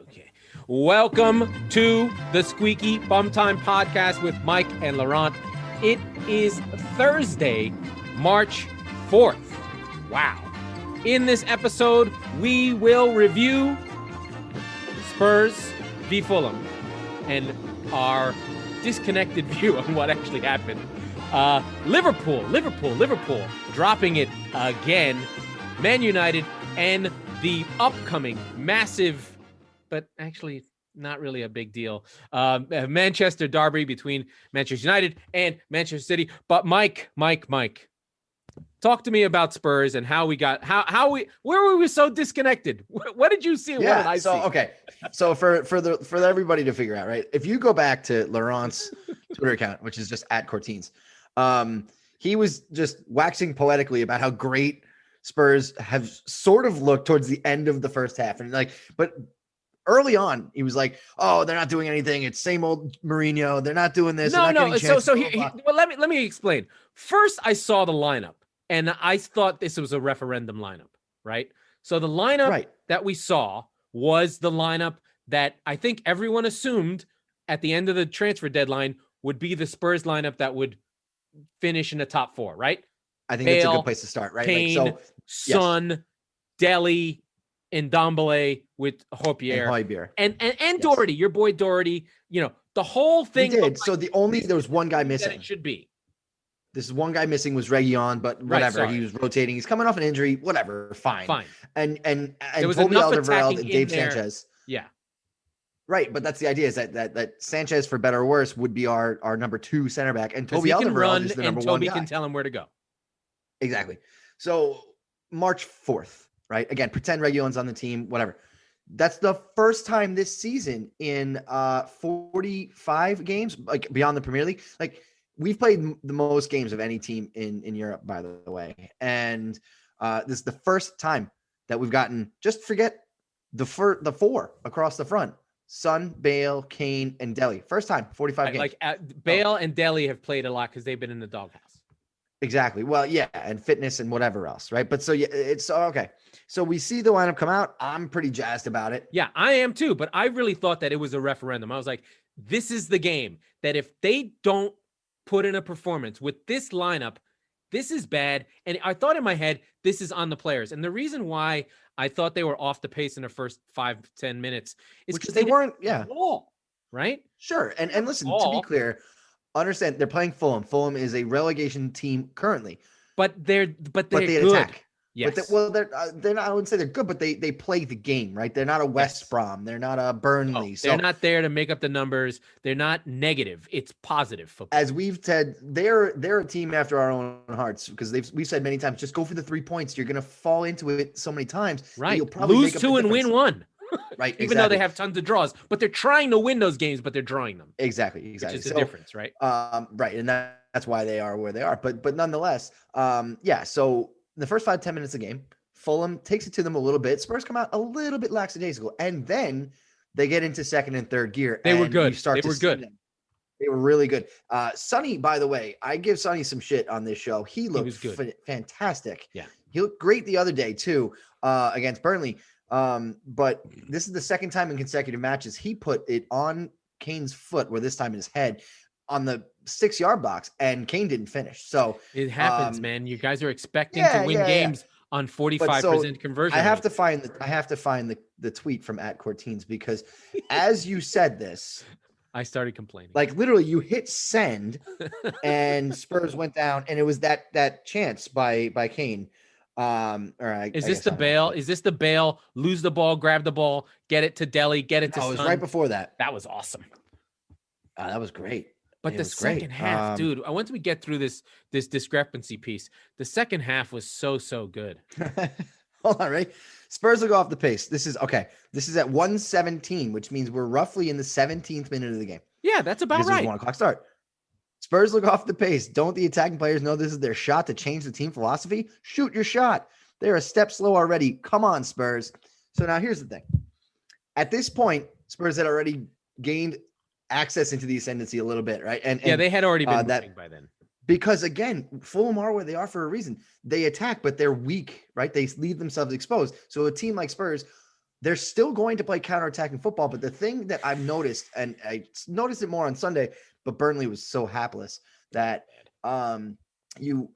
Okay. Welcome to the Squeaky Bum Time Podcast with Mike and Laurent. It is Thursday, March 4th. Wow. In this episode, we will review Spurs v Fulham and our disconnected view on what actually happened. Liverpool dropping it again. Man United and the upcoming massive, but actually not really a big deal, Manchester derby between Manchester United and Manchester City. But Mike, talk to me about Spurs and how we got, where were we so disconnected? What did you see? And what did I see? Okay. So for everybody to figure out, right? If you go back to Laurent's Twitter account, which is just @Cortines, he was just waxing poetically about how great Spurs have sort of looked towards the end of the first half. And but early on, he was like, "Oh, they're not doing anything. It's same old Mourinho. They're not doing this. No. So let me explain. First, I saw the lineup, and I thought this was a referendum lineup, right? So the lineup that we saw was the lineup that I think everyone assumed at the end of the transfer deadline would be the Spurs lineup that would finish in the top four, right? I think it's a good place to start, right? Kane, Son, Dele, and Ndombele with Hojbjerg. And Doherty, your boy Doherty, the whole thing. We did. So there was one guy missing. It should be. This is one guy missing was Reguilon, but whatever. He was rotating. He's coming off an injury. Whatever. Fine. And there was Toby enough Alderweireld and Dave there. Sanchez. Yeah. Right, but that's the idea, is that Sanchez, for better or worse, would be our number 2 center back, and Toby Alderweireld is the number 1 guy. Toby can tell him where to go. Exactly. So March 4th, right? Again, pretend Reguilon's on the team, whatever. That's the first time this season in 45 games, like beyond the Premier League. Like, we've played the most games of any team in Europe, by the way. And this is the first time that we've gotten, just forget the 4 across the front. Son, Bale, Kane, and Dele. First time, 45 games. Bale and Dele have played a lot because they've been in the doghouse. Exactly. Well, yeah, and fitness and whatever else, right? But so, yeah, it's okay. So we see the lineup come out. I'm pretty jazzed about it. Yeah, I am too, but I really thought that it was a referendum. I was like, this is the game that if they don't put in a performance with this lineup, this is bad. And I thought in my head, this is on the players. And the reason why I thought they were off the pace in the first 5-10 minutes is because they weren't, ball, right? Sure. And listen, to be clear, understand they're playing Fulham. Fulham is a relegation team currently. But they're they good. Attack. Yes. They're not, I wouldn't say they're good, but they play the game, right? They're not a West Brom. They're not a Burnley. They're not there to make up the numbers. They're not negative. It's positive football. As we've said, they're a team after our own hearts, because we've said many times, just go for the 3 points. You're going to fall into it so many times. Right. You'll probably lose 2 and win 1. Right. Even though they have tons of draws, but they're trying to win those games, but they're drawing them. Exactly. Which is the difference, right? Right. And that's why they are where they are. But nonetheless, so the first 5-10 minutes of the game, Fulham takes it to them a little bit. Spurs come out a little bit lackadaisical, and then they get into second and third gear. They were good. They were really good. Sonny, by the way, I give Sonny some shit on this show. He looked fantastic. Yeah. He looked great the other day too, against Burnley. But this is the second time in consecutive matches he put it on Kane's foot, or this time in his head, on the 6-yard box, and Kane didn't finish. So it happens, man. You guys are expecting to win games on 45% conversion. I have to find the tweet from @Cortines, because as you said this, I started complaining. Like, literally, you hit send, and Spurs went down, and it was that chance by Kane. Is this the Bale? Is this the Bale? Lose the ball, grab the ball, get it to Dele, get it to. No, it was right before that. That was awesome. That was great. But the second half, dude, once we get through this discrepancy piece, the second half was so good. Hold on, right? Spurs will go off the pace. This is okay. This is at 1:17, which means we're roughly in the 17th minute of the game. Yeah, that's about right. This is 1 o'clock start. Spurs look off the pace. Don't the attacking players know this is their shot to change the team philosophy? Shoot your shot. They're a step slow already. Come on, Spurs. So now here's the thing. At this point, Spurs had already gained access into the ascendancy a little bit, right? And they had already been moving by then. Because again, Fulham are where they are for a reason. They attack, but they're weak, right? They leave themselves exposed. So a team like Spurs, they're still going to play counterattacking football. But the thing that I've noticed, and I noticed it more on Sunday, but Burnley was so hapless that you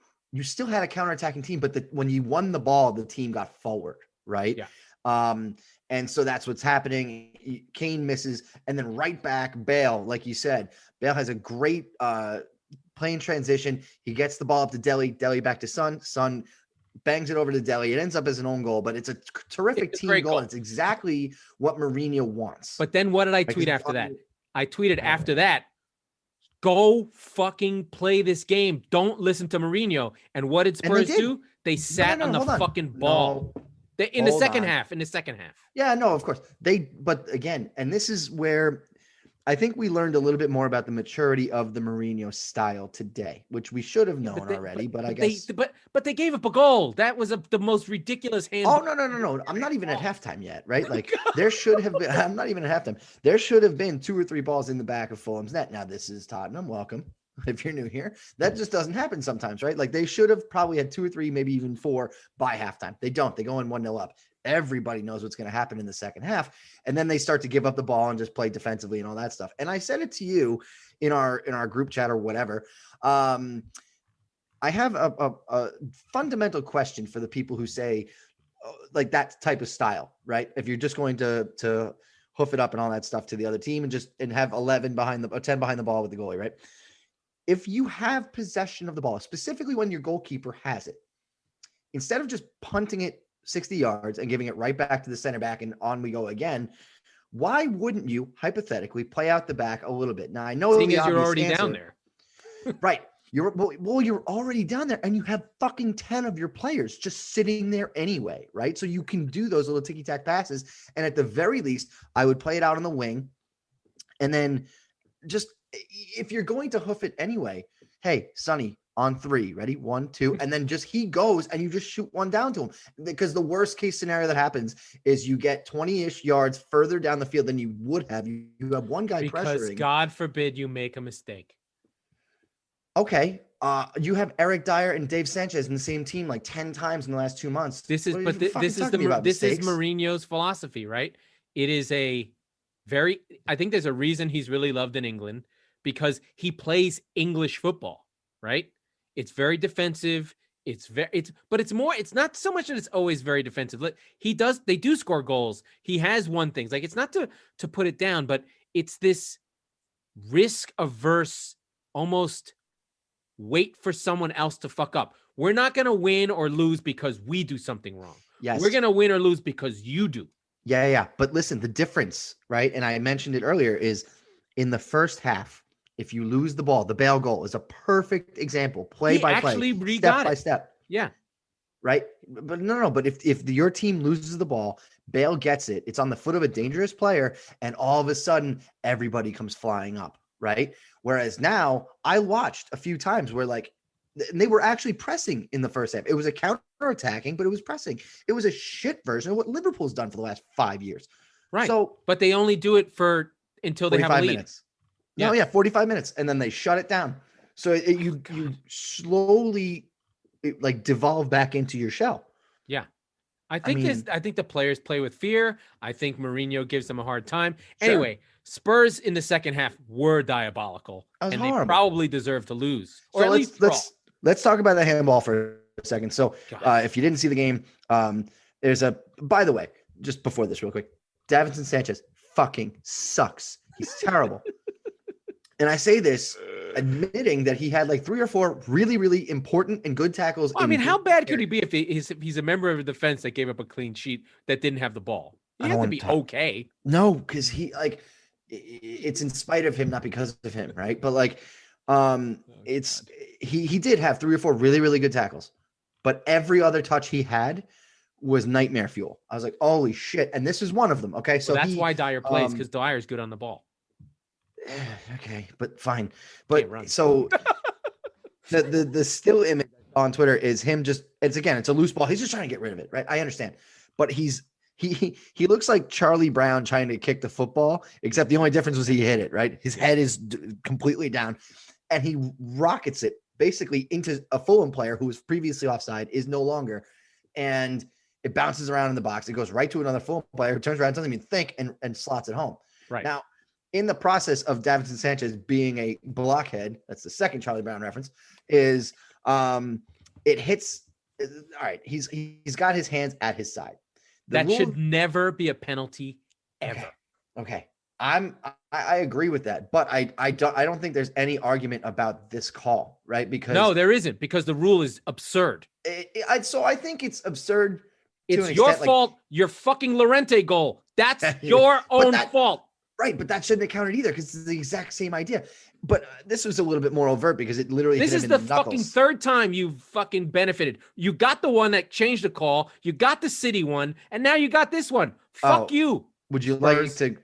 still had a counterattacking team, but when you won the ball, the team got forward, right? Yeah. And so that's what's happening. Kane misses, and then right back, Bale, like you said, Bale has a great play in transition. He gets the ball up to Dele back to Son bangs it over to Dele. It ends up as an own goal, but it's a terrific team goal. It's exactly what Mourinho wants. But then what did I tweet after that? I tweeted after that, go fucking play this game. Don't listen to Mourinho. And what did Spurs do? They sat on the fucking ball. In the second half. Yeah, no, of course. But again, and this is where I think we learned a little bit more about the maturity of the Mourinho style today, which we should have known already. But I guess. But they gave up a goal. That was the most ridiculous hand. Oh, no. I'm not even at halftime yet, right? Like there should have been. I'm not even at halftime. There should have been 2 or 3 balls in the back of Fulham's net. Now this is Tottenham. Welcome. If you're new here, that just doesn't happen sometimes, right? Like they should have probably had 2 or 3, maybe even 4 by halftime. They don't. They go in 1-0 up. Everybody knows what's going to happen in the second half. And then they start to give up the ball and just play defensively and all that stuff. And I said it to you in our group chat or whatever. I have a fundamental question for the people who say like that type of style, right? If you're just going to hoof it up and all that stuff to the other team and have 10 behind the ball with the goalie, right? If you have possession of the ball, specifically when your goalkeeper has it, instead of just punting it 60 yards and giving it right back to the center back and on we go again, why wouldn't you hypothetically play out the back a little bit? Now I know you're already down there. Right. You're already down there and you have fucking 10 of your players just sitting there anyway, right? So you can do those little ticky-tack passes. And at the very least, I would play it out on the wing. And then just if you're going to hoof it anyway, hey, Sonny, on 3, ready? 1, 2, and then he goes and you just shoot one down to him. Because the worst case scenario that happens is you get 20-ish yards further down the field than you would have. You have one guy pressuring. Because God forbid you make a mistake. Okay. You have Eric Dyer and Dave Sanchez in the same team like 10 times in the last 2 months. This is Mourinho's philosophy, right? It is I think there's a reason he's really loved in England because he plays English football, right? It's very defensive. But it's not so much that it's always very defensive. They do score goals. He has won things. Like it's not to put it down, but it's this risk averse, almost wait for someone else to fuck up. We're not going to win or lose because we do something wrong. Yes. We're going to win or lose because you do. Yeah. But listen, the difference, right? And I mentioned it earlier is in the first half, if you lose the ball, the Bale goal is a perfect example, play by play, step by step. Yeah. Right. But no. But if your team loses the ball, Bale gets it. It's on the foot of a dangerous player. And all of a sudden, everybody comes flying up. Right. Whereas now I watched a few times where they were actually pressing in the first half. It was a counter-attacking, but it was pressing. It was a shit version of what Liverpool's done for the last 5 years. Right. So, but they only do it until they have a lead. Minutes. Yeah. No, yeah, 45 minutes, and then they shut it down. So you slowly devolve back into your shell. Yeah, I think the players play with fear. I think Mourinho gives them a hard time. Sure. Anyway, Spurs in the second half were diabolical, and horrible. They probably deserve to lose. Or so let's talk about the handball for a second. So if you didn't see the game, by the way, just before this real quick, Davinson Sanchez fucking sucks. He's terrible. And I say this admitting that he had 3 or 4 really, really important and good tackles. Well, I mean, how bad could he be if he's a member of the defense that gave up a clean sheet that didn't have the ball? He has to be okay. No, because he it's in spite of him, not because of him, right? But he did have 3 or 4 really, really good tackles, but every other touch he had was nightmare fuel. I was like, holy shit. And this is one of them. Okay. So that's why Dyer plays, because Dyer's good on the ball. Okay, but fine. But so the still image on Twitter is him it's a loose ball. He's just trying to get rid of it, right? I understand. But he looks like Charlie Brown trying to kick the football, except the only difference was he hit it, right? His head is completely down and he rockets it basically into a Fulham player who was previously offside, is no longer. And It bounces around in the box. It goes right to another Fulham player, turns around, doesn't even think, and slots it home. Right. Now, in the process of Davinson Sanchez being a blockhead, that's the second Charlie Brown reference, is it hits. All right, he's got his hands at his side. That should never be a penalty ever. Okay. I agree with that, but I don't think there's any argument about this call, right? Because no, there isn't, because the rule is absurd. So I think it's absurd. It's your fault. Your fucking Laurent goal. That's your own fault. Right, but that shouldn't have counted either, because it's the exact same idea. But this was a little bit more overt because it literally hit him in the knuckles. This is the fucking third time you've fucking benefited. You got the one that changed the call. You got the City one, and now you got this one. Fuck you. Would you like to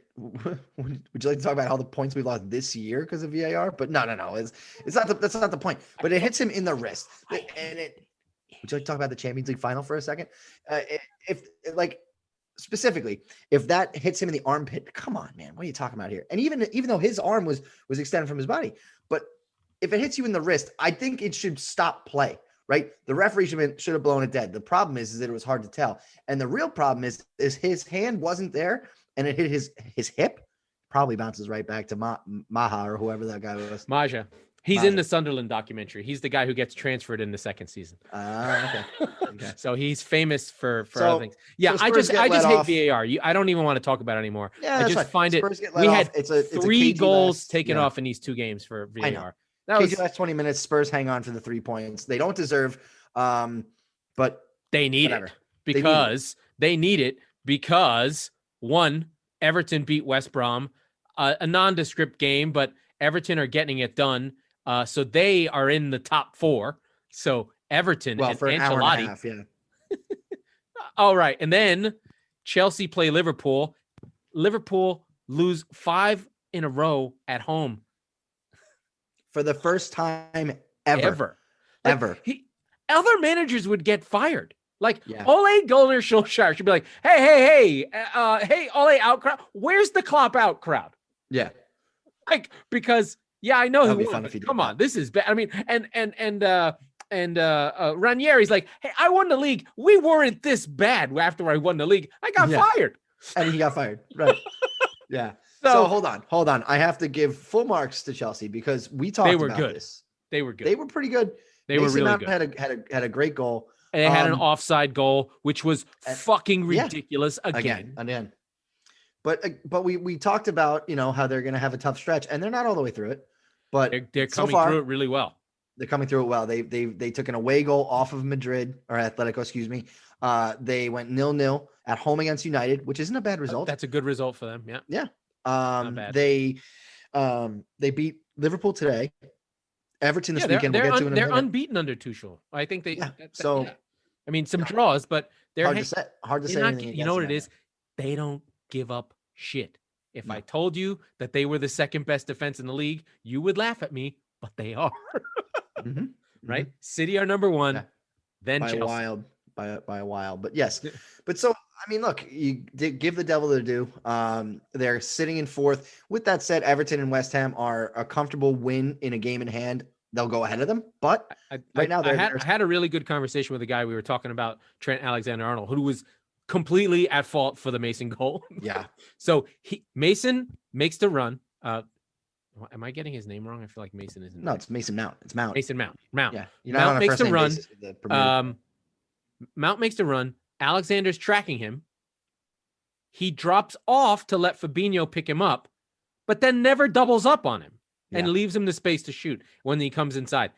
talk about all the points we lost this year because of VAR? But no. It's not. That's not the point. But it hits him in the wrist, and it. Would you like to talk about the Champions League final for a second? Specifically, if that hits him in the armpit, come on, man, what are you talking about here? And even though his arm was extended from his body, but if it hits you in the wrist, I think it should stop play, right? The referee should have blown it dead. The problem is that it was hard to tell, and the real problem is his hand wasn't there, and it hit his hip. Probably bounces right back to Maha or whoever that guy was. Maja. He's in the Sunderland documentary. He's the guy who gets transferred in the second season. Okay. So he's famous for other things. Yeah, I just hate VAR. I don't even want to talk about it anymore. Yeah, I just find it. We had three goals taken off in these two games for VAR. That was last 20 minutes. Spurs hang on for the 3 points. They don't deserve, but they need it because they need it because one, Everton beat West Brom, a nondescript game, but Everton are getting it done. So they are in the top 4. So Everton and for an Ancelotti. Hour and a half, yeah. All right. And then Chelsea play Liverpool. Liverpool lose 5 in a row at home. For the first time ever. Other managers would get fired. Ole Gunnar Solskjaer should be like, hey, Ole out crowd. Where's the Klopp out crowd? Yeah. Because yeah, I know That'd who be fun. Come on, this is bad. I mean, and Ranieri's like, hey, I won the league. We weren't this bad after I won the league. I got fired. And he got fired. Right. Yeah. So hold on. I have to give full marks to Chelsea because we talked about this. They were good. They were pretty good. They were really good. Had a great goal. And they had an offside goal, which was fucking ridiculous again. But we talked about, how they're going to have a tough stretch, and they're not all the way through it, but they're coming through it really well. They're coming through it well. They took an away goal off of Madrid or Atletico, excuse me. They went 0-0 at home against United, which isn't a bad result. That's a good result for them. Yeah. Yeah. Not bad. They beat Liverpool today. Everton this weekend. They're unbeaten under Tuchel. I think they. Yeah. I mean, some draws, but they're hard to say. You know what it is? They don't give up shit. If I told you that they were the second best defense in the league, you would laugh at me, but they are. Mm-hmm. Right? City are number 1, then by Chelsea. By a while. But yes. But so I mean, look, you give the devil their due. They're sitting in 4th. With that said, Everton and West Ham are a comfortable win in a game in hand. They'll go ahead of them, but right now I had a really good conversation with a guy. We were talking about Trent Alexander-Arnold, who was completely at fault for the Mason goal. Yeah. So Mason makes the run. Am I getting his name wrong? I feel like Mason isn't. No, it's Mason Mount. It's Mount. Mason Mount. Mount. Yeah. Mount makes the run. Mount makes the run. Alexander's tracking him. He drops off to let Fabinho pick him up, but then never doubles up on him and leaves him the space to shoot when he comes inside.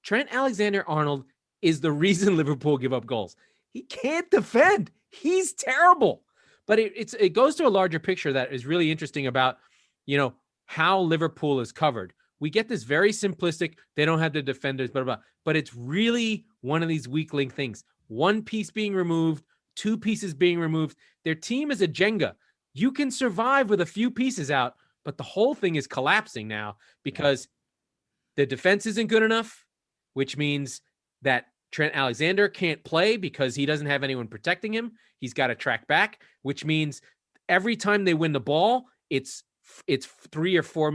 Trent Alexander-Arnold is the reason Liverpool give up goals. He can't defend. He's terrible. But it goes to a larger picture that is really interesting about, how Liverpool is covered. We get this very simplistic, they don't have the defenders, but it's really one of these weak link things. One piece being removed, 2 pieces being removed. Their team is a Jenga. You can survive with a few pieces out, but the whole thing is collapsing now because the defense isn't good enough, which means that Trent Alexander can't play because he doesn't have anyone protecting him. He's got to track back, which means every time they win the ball, it's 3 or 4,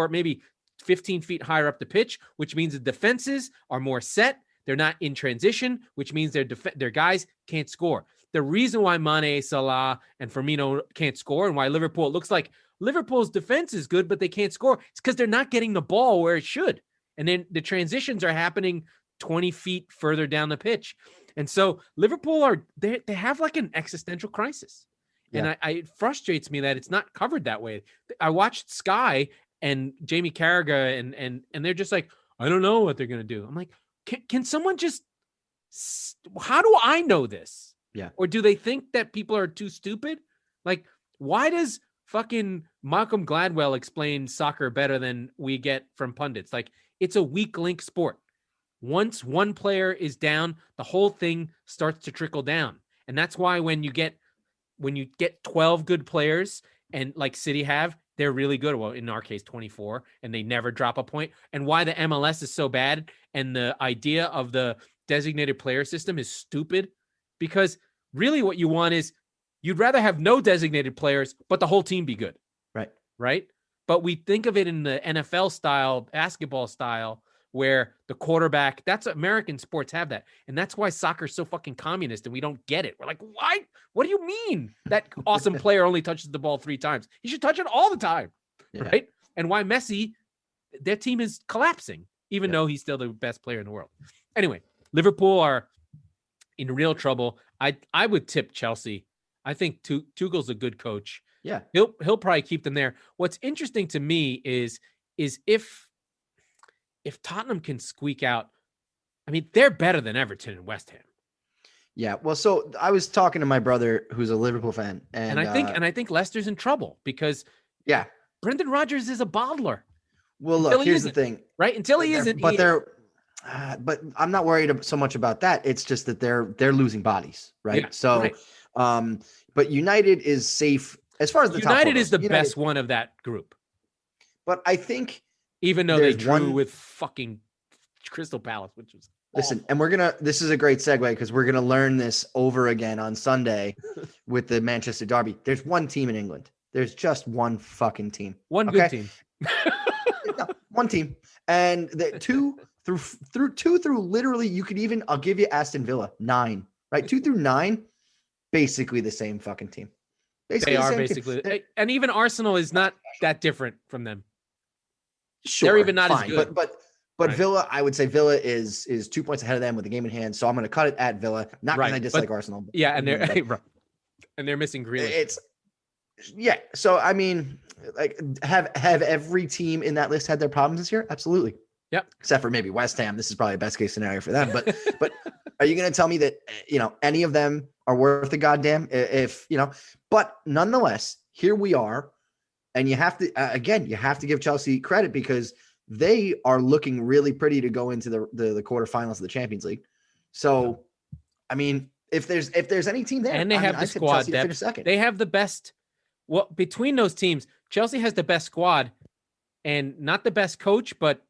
maybe 15 feet higher up the pitch, which means the defenses are more set. They're not in transition, which means their guys can't score. The reason why Mane, Salah, and Firmino can't score and why Liverpool, it looks like Liverpool's defense is good, but they can't score. It's because they're not getting the ball where it should. And then the transitions are happening 20 feet further down the pitch. And so Liverpool they have like an existential crisis. Yeah. And it frustrates me that it's not covered that way. I watched Sky and Jamie Carragher and they're just like, I don't know what they're going to do. I'm like, can someone just, how do I know this? Yeah. Or do they think that people are too stupid? Like, why does fucking Malcolm Gladwell explain soccer better than we get from pundits? Like, it's a weak link sport. Once one player is down, the whole thing starts to trickle down. And that's why when you get 12 good players and like City have, they're really good. Well, in our case, 24, and they never drop a point. And why the MLS is so bad and the idea of the designated player system is stupid, because really what you want is you'd rather have no designated players, but the whole team be good. Right. But we think of it in the NFL style, basketball style, where the quarterback, that's American sports have that. And that's why soccer is so fucking communist and we don't get it. We're like, why? What do you mean that awesome player only touches the ball 3 times? He should touch it all the time. Yeah. Right. And why Messi, their team is collapsing, even though he's still the best player in the world. Anyway, Liverpool are in real trouble. I would tip Chelsea. I think Tuchel's a good coach. Yeah. He'll probably keep them there. What's interesting to me is if Tottenham can squeak out, I mean, they're better than Everton and West Ham. Yeah. Well, so I was talking to my brother who's a Liverpool fan. And I think Leicester's in trouble because Brendan Rodgers is a bottler. Well, look, here's the thing. Right? Until he isn't. But I'm not worried so much about that. It's just that they're losing bodies. Right. Yeah, so, but United is safe as far as the top United is the best one of that group. But I think, even though they drew with fucking Crystal Palace, which was awful. And this is a great segue because we're going to learn this over again on Sunday with the Manchester Derby. There's one team in England. There's just one fucking team. One good team. No, one team. And the two through literally, I'll give you Aston Villa, 9, right? 2 through 9, basically the same fucking team. They are basically, and even Arsenal is not that different from them. Sure, they're even not as good. But right. Villa, I would say Villa is 2 points ahead of them with the game in hand. So I'm going to cut it at Villa, not because I dislike Arsenal. Yeah, and they're missing Grealish. So I mean, like, have every team in that list had their problems this year? Absolutely. Yep. Except for maybe West Ham. This is probably a best case scenario for them. But are you going to tell me that any of them are worth a goddamn? But nonetheless, here we are. And you have to, you have to give Chelsea credit because they are looking really pretty to go into the quarterfinals of the Champions League. So, I mean, if there's any team there, and they have the squad depth, they have the best. Well, between those teams, Chelsea has the best squad, and not the best coach, but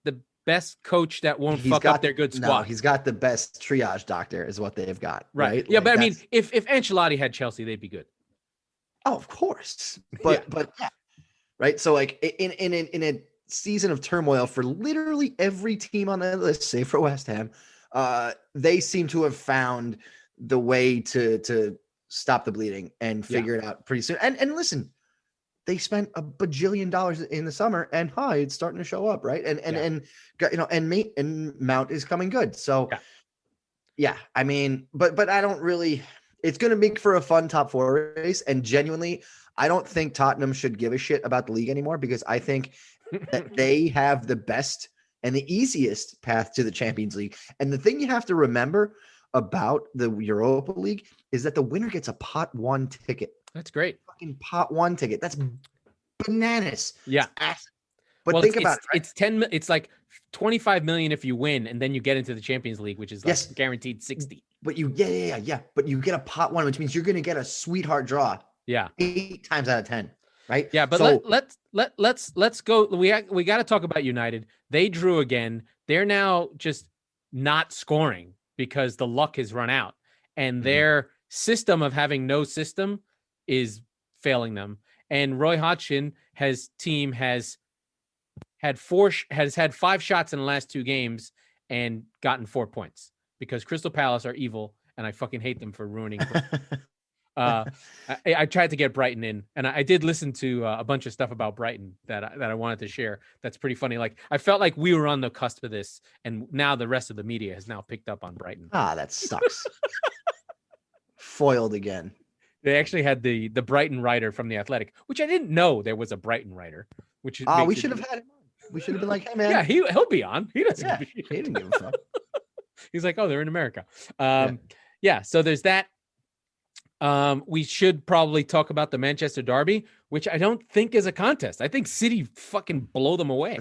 the best coach that won't fuck up their good squad. No, he's got the best triage doctor, is what they've got. Right? Yeah, but I mean, if Ancelotti had Chelsea, they'd be good. Oh, of course. But right. So like in a season of turmoil for literally every team on the list, save for West Ham, they seem to have found the way to stop the bleeding and figure it out pretty soon. And listen, they spent $1 bajillion in the summer, and it's starting to show up, right? And Mount is coming good. So I mean, but I don't really. It's going to make for a fun top 4 race. And genuinely, I don't think Tottenham should give a shit about the league anymore because I think that they have the best and the easiest path to the Champions League. And the thing you have to remember about the Europa League is that the winner gets a pot 1 ticket. That's great. Fucking pot 1 ticket. That's bananas. Yeah. But think about it. Right? It's 10. It's like 25 million if you win, and then you get into the Champions League, which is like guaranteed 60. But But you get a pot 1, which means you're going to get a sweetheart draw. Yeah. 8 times out of 10. Right. Yeah. But let's go. We got to talk about United. They drew again. They're now just not scoring because the luck has run out, and their system of having no system is failing them. And Roy Hodgson has had 5 shots in the last 2 games and gotten 4 points because Crystal Palace are evil and I fucking hate them for ruining. I tried to get Brighton in, and I did listen to a bunch of stuff about Brighton that I wanted to share. That's pretty funny. Like I felt like we were on the cusp of this, and now the rest of the media has now picked up on Brighton. That sucks. Foiled again. They actually had the Brighton writer from The Athletic, which I didn't know there was a Brighton writer. Which we should have had him on. We should have been like, hey man, yeah, he'll be on. He doesn't. Yeah, he didn't give a fuck. He's like, oh, they're in America. Yeah. So there's that. We should probably talk about the Manchester Derby, which I don't think is a contest. I think City fucking blow them away.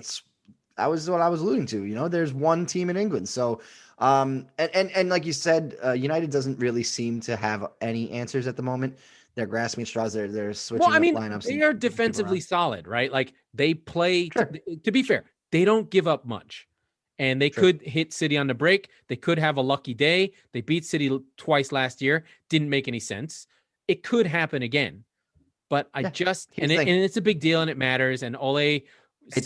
That was what I was alluding to. There's one team in England. So, and like you said, United doesn't really seem to have any answers at the moment. They're grasping at straws. They're switching lineups. They are defensively solid, right? Like they play, to be fair, they don't give up much. And they could hit City on the break. They could have a lucky day. They beat City twice last year. Didn't make any sense. It could happen again. But it's a big deal and it matters. And Ole, it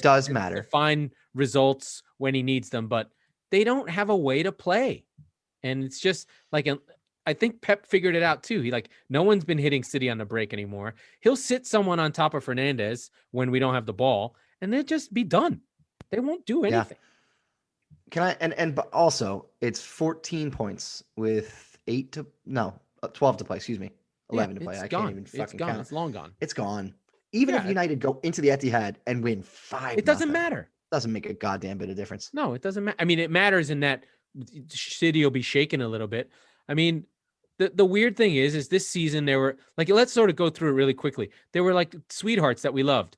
does matter. Find results when he needs them, but they don't have a way to play. And it's just like, I think Pep figured it out too. No one's been hitting City on the break anymore. He'll sit someone on top of Fernandes when we don't have the ball and they'll just be done. They won't do anything. Yeah. But also it's 14 points with 12 to play, excuse me. 11 to play. I can't even fucking count. It's long gone. It's gone. Even if United go into the Etihad and win 5, it doesn't matter. Doesn't make a goddamn bit of difference. No, it doesn't matter. I mean, it matters in that City will be shaken a little bit. I mean, the weird thing is this season there were let's sort of go through it really quickly. There were sweethearts that we loved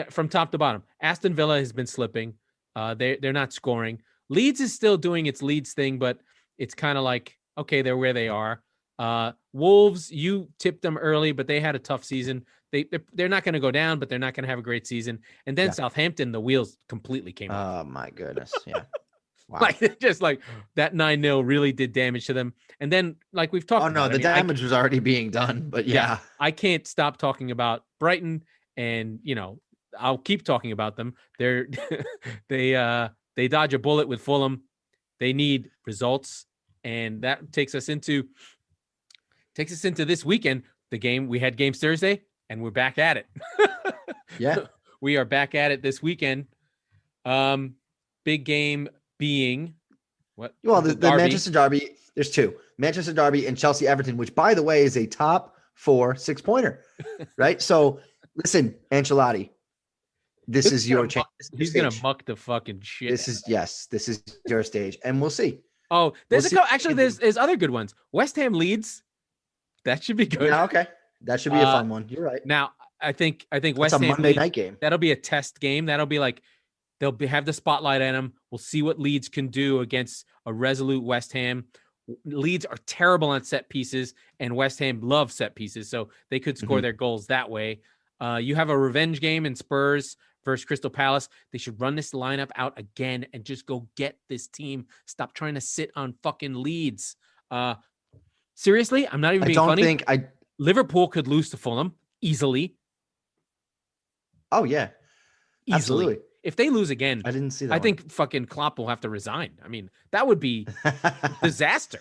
from top to bottom. Aston Villa has been slipping. They're not scoring. Leeds is still doing its Leeds thing, but it's kind of okay, they're where they are. Wolves, you tipped them early, but they had a tough season. They're not going to go down, but they're not going to have a great season. And then Southampton, the wheels completely came off. Oh my goodness. Yeah. Wow. That 9-0 really did damage to them. And then we've talked about. Oh no, the damage was already being done, but yeah. I can't stop talking about Brighton and, I'll keep talking about them. They dodge a bullet with Fulham. They need results. And that takes us into this weekend. We had games Thursday and we're back at it. Yeah. We are back at it this weekend. Big game being what? Well, the Manchester Derby, there's two. Manchester Derby and Chelsea Everton, which by the way is a top 4 6-pointer. Right? So listen, Ancelotti. This is your chance. He's going to muck the fucking shit. This is your stage. And we'll see. Oh, there's there's other good ones. West Ham Leeds. That should be good. Yeah, okay. That should be a fun one. You're right. Now, I think West Ham Monday night game. That'll be a test game. That'll be have the spotlight on them. We'll see what Leeds can do against a resolute West Ham. Leeds are terrible on set pieces, and West Ham love set pieces, so they could score their goals that way. You have a revenge game in Spurs versus Crystal Palace. They should run this lineup out again and just go get this team. Stop trying to sit on fucking Leeds. Seriously, I'm not even being funny. Liverpool could lose to Fulham easily. Oh yeah, easily. Absolutely. If they lose again, I didn't see that. I think fucking Klopp will have to resign. I mean, that would be disaster.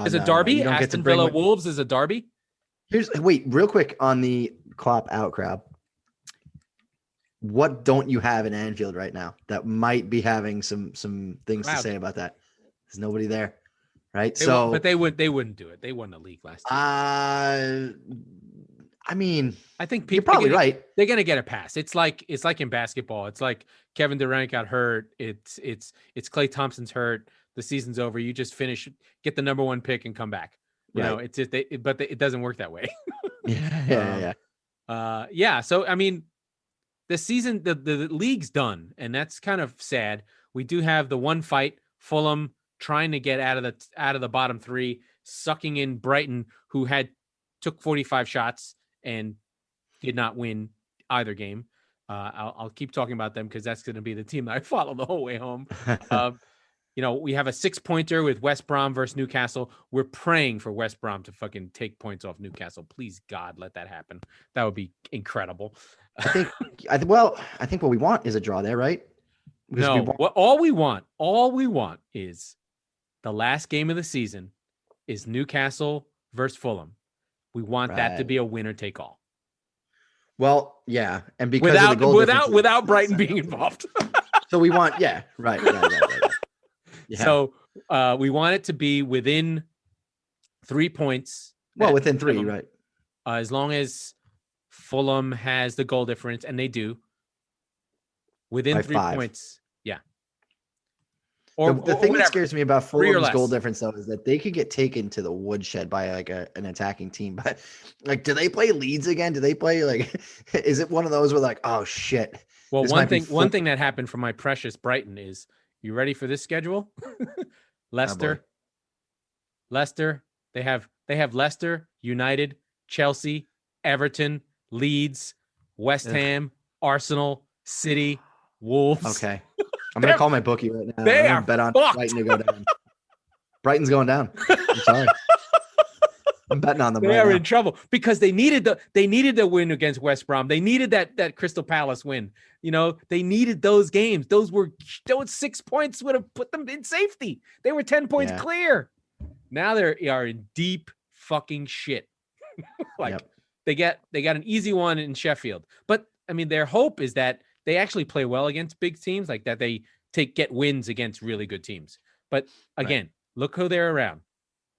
Is a derby? Aston Villa Wolves is a derby. Wait, real quick on the Klopp out crowd. What don't you have in Anfield right now that might be having some things to say about that? There's nobody there, right? But they wouldn't do it. They won the league last year. I mean, I think you're probably right. They're gonna get a pass. It's like in basketball. It's like Kevin Durant got hurt. It's Klay Thompson's hurt. The season's over. You just get the number 1 pick and come back. You know, it's just it doesn't work that way. Yeah. So I mean, the season, the league's done, and that's kind of sad. We do have the one fight, Fulham trying to get out of the bottom 3, sucking in Brighton, who took 45 shots and did not win either game. I'll keep talking about them because that's going to be the team that I follow the whole way home. We have a 6-pointer with West Brom versus Newcastle. We're praying for West Brom to fucking take points off Newcastle. Please, God, let that happen. That would be incredible. I think what we want is a draw there, right? No, all we want is the last game of the season is Newcastle versus Fulham. We want that to be a winner take all. Well, yeah, and because of the goal difference, without Brighton being involved. So we want, right. Yeah. So we want it to be within 3 points. Well, within 3, right? As long as Fulham has the goal difference, and they do, within by 3 5 points. Yeah. Or the thing that scares me about Fulham's goal difference, though, is that they could get taken to the woodshed by like an attacking team. But like, do they play Leeds again? Do they play like? Is it one of those where like, oh shit? Well, one thing that happened for my precious Brighton is, you ready for this schedule? Leicester. They have Leicester, United, Chelsea, Everton, Leeds, West Ham, Arsenal, City, Wolves. Okay. I'm going to call my bookie right now. They are bet on fucked. Brighton to go down. Brighton's going down. I'm sorry. I'm betting on them. They are in trouble because they needed the win against West Brom. They needed that Crystal Palace win. You know, they needed those games. Those 6 points would have put them in safety. They were 10 points clear. Now they are in deep fucking shit. They got an easy one in Sheffield. But I mean, their hope is that they actually play well against big teams, like that they get wins against really good teams. But again, look who they're around.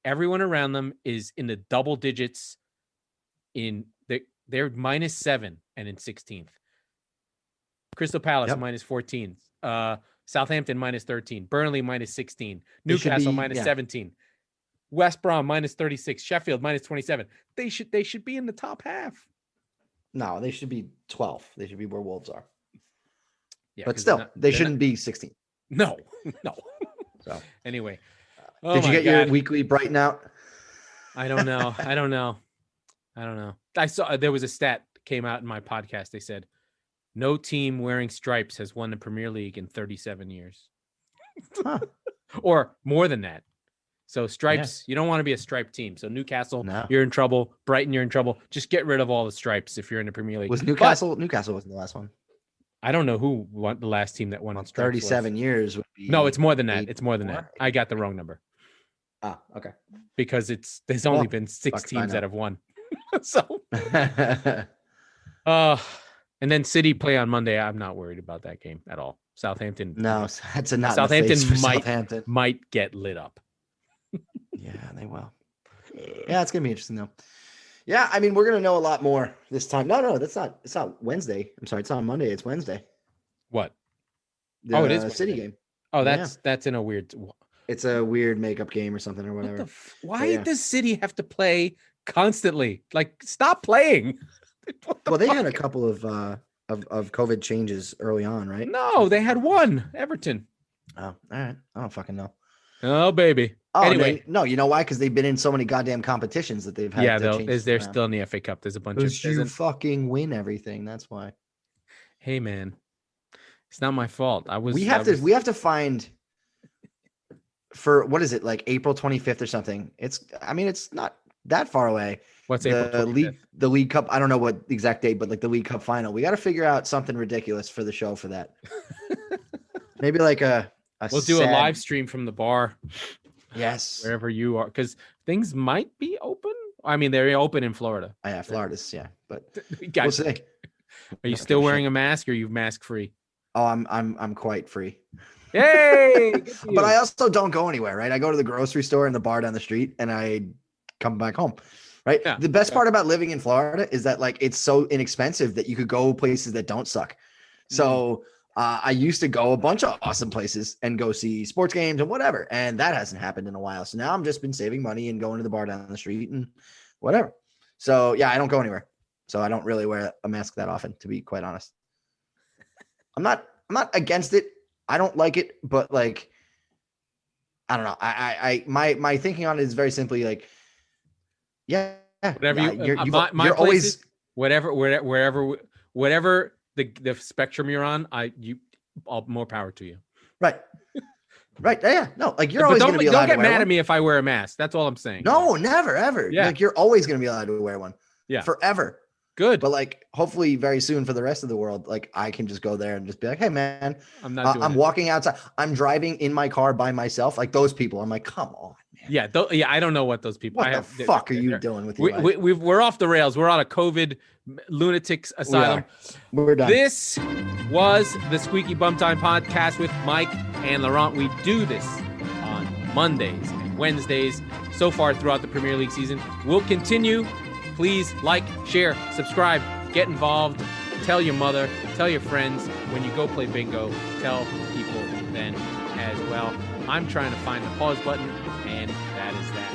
Everyone around them is in the double digits. They're -7 and in 16th. Crystal Palace -14. Southampton -13. Burnley -16. Newcastle -17. West Brom -36. Sheffield -27. They should be in the top half. No, they should be 12. They should be where Wolves are. Yeah, but still, they shouldn't be 16. No. So anyway, did you get your weekly Brighton out? I don't know. I saw there was a stat came out in my podcast. They said no team wearing stripes has won the Premier League in 37 years, or more than that. So stripes, you don't want to be a striped team. So Newcastle, you're in trouble. Brighton, you're in trouble. Just get rid of all the stripes if you're in the Premier League. Was Newcastle? Newcastle wasn't the last one. I don't know who won the last team that won on stripes. 37 years would be. No, it's more than that. It's more than that. I got the wrong number. Ah, okay. Because there's only been 6 teams that have won. So, and then City play on Monday. I'm not worried about that game at all. Southampton. No, that's a not. Southampton might get lit up. Yeah, they will. Yeah, it's gonna be interesting though. Yeah, I mean, we're gonna know a lot more this time. No, it's not Wednesday. I'm sorry, it's not Monday. It's Wednesday. What? It is City game. Oh, that's in a weird. It's a weird makeup game or something or whatever. Why does City have to play constantly? Like, stop playing. Well, they had a couple of COVID changes early on, right? No, they had one. Everton. Oh, all right. I don't fucking know. Oh, baby. Oh, anyway, no, you know why? Because they've been in so many goddamn competitions that they've had. Yeah, they're still in the FA Cup. There's a bunch of. You fucking win everything. That's why. Hey, man, it's not my fault. We have to find. For what is it, like April 25th or something? It's not that far away. What's April 25th? The League Cup? I don't know what the exact date, but like the League Cup final. We got to figure out something ridiculous for the show for that. Maybe like we'll do a live stream from the bar. Yes. Wherever you are, because things might be open. I mean, they're open in Florida. Yeah, Florida's, but we'll see. Are you still wearing a mask, or are you mask free? Oh, I'm quite free. Hey, but I also don't go anywhere, right? I go to the grocery store and the bar down the street, and I come back home, right? Yeah, the best part about living in Florida is that like it's so inexpensive that you could go places that don't suck. So I used to go a bunch of awesome places and go see sports games and whatever, and that hasn't happened in a while. So now I'm just been saving money and going to the bar down the street and whatever. So yeah, I don't go anywhere. So I don't really wear a mask that often, to be quite honest. I'm not against it. I don't like it, but like, I don't know. My thinking on it is very simply like, whatever you're always whatever the spectrum you're on, all more power to you. Right. Yeah. No, like you're always going to be allowed to wear one. Don't get mad at me if I wear a mask. That's all I'm saying. No, never, ever. Yeah. Like you're always going to be allowed to wear one. Yeah. Forever. Good. But like, hopefully very soon for the rest of the world, like I can just go there and just be like, hey man, I'm walking outside. I'm driving in my car by myself. Like those people, I'm like, come on, man. Yeah. I don't know what those people. What the fuck are you doing with your life? We're off the rails. We're on a COVID lunatics asylum. We're done. This was the Squeaky Bum Time Podcast with Mike and Laurent. We do this on Mondays and Wednesdays so far throughout the Premier League season. We'll continue. Please like, share, subscribe, get involved. Tell your mother, tell your friends. When you go play bingo, tell people then as well. I'm trying to find the pause button, and that is that.